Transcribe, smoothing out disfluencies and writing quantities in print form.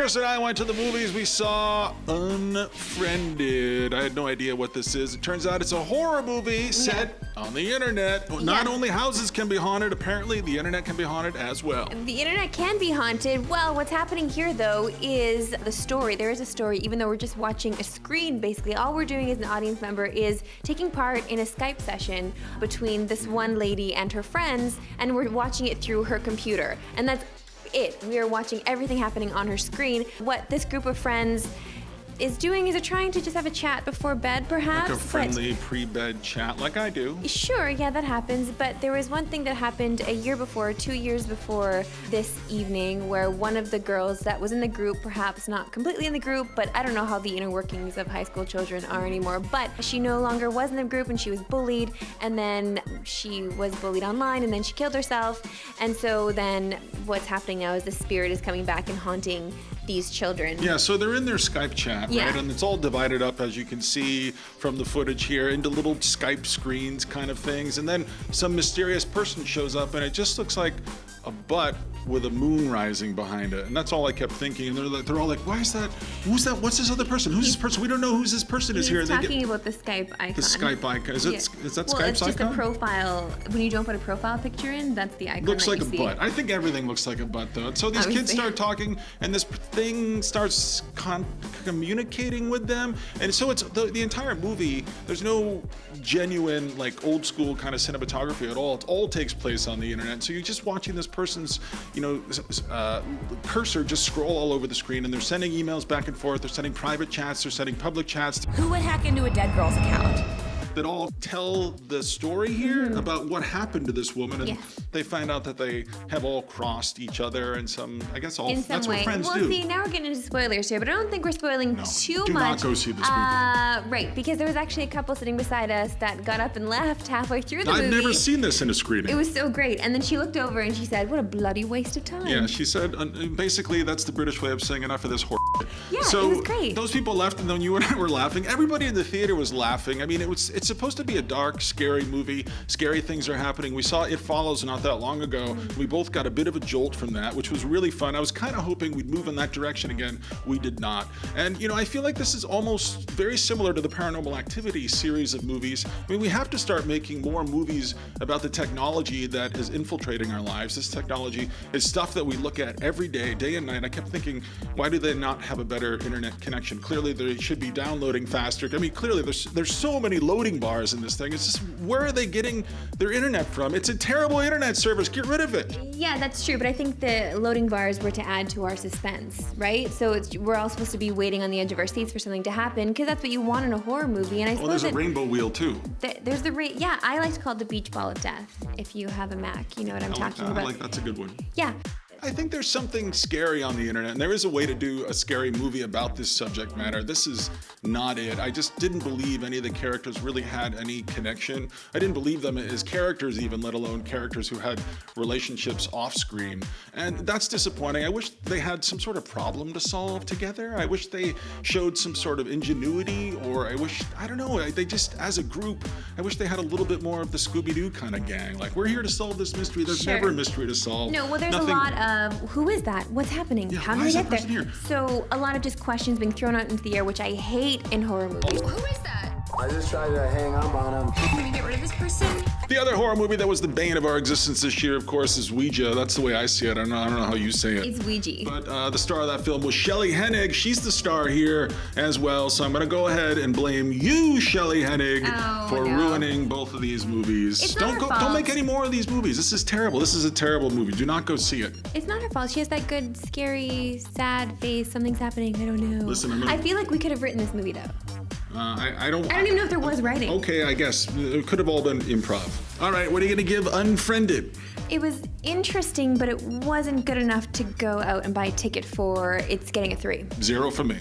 Chris and I went to the movies. We saw Unfriended. I had no idea what this is. It turns out it's a horror movie set on the internet. Not only houses can be haunted, apparently the internet can be haunted as well. The internet can be haunted. Well, what's happening here, though, is the story. There is a story, even though we're just watching a screen, basically. All we're doing as an audience member is taking part in a Skype session between this one lady and her friends, and we're watching it through her computer. And that's it. We are watching everything happening on her screen. What this group of friends is doing is they're trying to just have a chat before bed, perhaps. Like a friendly pre-bed chat, like I do. Sure, yeah, that happens. But there was one thing that happened a year before, 2 years before this evening, where one of the girls that was in the group, perhaps not completely in the group, but I don't know how the inner workings of high school children are anymore, but she no longer was in the group and she was bullied, and then she was bullied online, and then she killed herself. And so then what's happening now is the spirit is coming back and haunting these children. Yeah, so they're in their Skype chat, right? And it's all divided up, as you can see from the footage here, into little Skype screens kind of things. And then some mysterious person shows up, and it just looks like a butt with a moon rising behind it. And that's all I kept thinking. And they're all like, why is that? Who's that? What's this other person? Who's this person? We don't know who this person is here. He's talking about the Skype icon. The Skype icon. Is that Skype's icon? Well, it's just a profile. When you don't put a profile picture in, that's the icon. Looks that like you a see. butt. I think everything looks like a butt, though. So these kids start talking, and this thing starts communicating with them. And so it's the entire movie, there's no genuine, like, old school kind of cinematography at all. It all takes place on the internet. So you're just watching this person's, cursor just scroll all over the screen, and they're sending emails back and forth. They're sending private chats. They're sending public chats. Who would hack into a dead girl's account? That all tell the story here about what happened to this woman, and they find out that they have all crossed each other in some, I guess, that's what friends do. Well, see, now we're getting into spoilers here, but I don't think we're spoiling too much. Do not go see this movie. Right, because there was actually a couple sitting beside us that got up and left halfway through the movie. I've never seen this in a screening. It was so great, and then she looked over and she said, "What a bloody waste of time." Yeah, she said, basically, that's the British way of saying enough of this whore. Yeah, so it was great. Those people left, and then you and I were laughing. Everybody in the theater was laughing. I mean, it's supposed to be a dark, scary movie. Scary things are happening. We saw It Follows not that long ago. We both got a bit of a jolt from that, which was really fun. I was kind of hoping we'd move in that direction again. We did not. And, I feel like this is almost very similar to the Paranormal Activity series of movies. I mean, we have to start making more movies about the technology that is infiltrating our lives. This technology is stuff that we look at every day, day and night. I kept thinking, why do they not have a better internet connection? Clearly, they should be downloading faster. I mean, clearly, there's so many loading bars in this thing. It's just, where are they getting their internet from? It's a terrible internet service. Get rid of it. Yeah, that's true, but I think the loading bars were to add to our suspense, right? So we're all supposed to be waiting on the edge of our seats for something to happen, because that's what you want in a horror movie. And I suppose there's a rainbow wheel too. There's I like to call it the beach ball of death. If you have a Mac, you know what I'm talking about. I like that's a good one. Yeah. I think there's something scary on the internet, and there is a way to do a scary movie about this subject matter. This is not it. I just didn't believe any of the characters really had any connection. I didn't believe them as characters even, let alone characters who had relationships off screen. And that's disappointing. I wish they had some sort of problem to solve together. I wish they showed some sort of ingenuity, or I don't know, they just, as a group, I wish they had a little bit more of the Scooby-Doo kind of gang. Like, we're here to solve this mystery. There's never a mystery to solve. No, well, there's a lot of who is that? What's happening? How did they get there? Here? So a lot of just questions being thrown out into the air, which I hate in horror movies. Who is that? I just tried to hang up on him. Can we get rid of this person? The other horror movie that was the bane of our existence this year, of course, is Ouija. That's the way I see it. I don't know how you say it. It's Ouija. But the star of that film was Shelley Hennig. She's the star here as well. So I'm going to go ahead and blame you, Shelley Hennig, for ruining both of these movies. It's not her fault. Don't make any more of these movies. This is terrible. This is a terrible movie. Do not go see it. It's not her fault. She has that good, scary, sad face. Something's happening. I don't know. Listen, I feel like we could have written this movie, though. I don't even know if there was writing. Okay, I guess. It could have all been improv. All right, what are you going to give Unfriended? It was interesting, but it wasn't good enough to go out and buy a ticket for. It's getting a 3. 0 for me.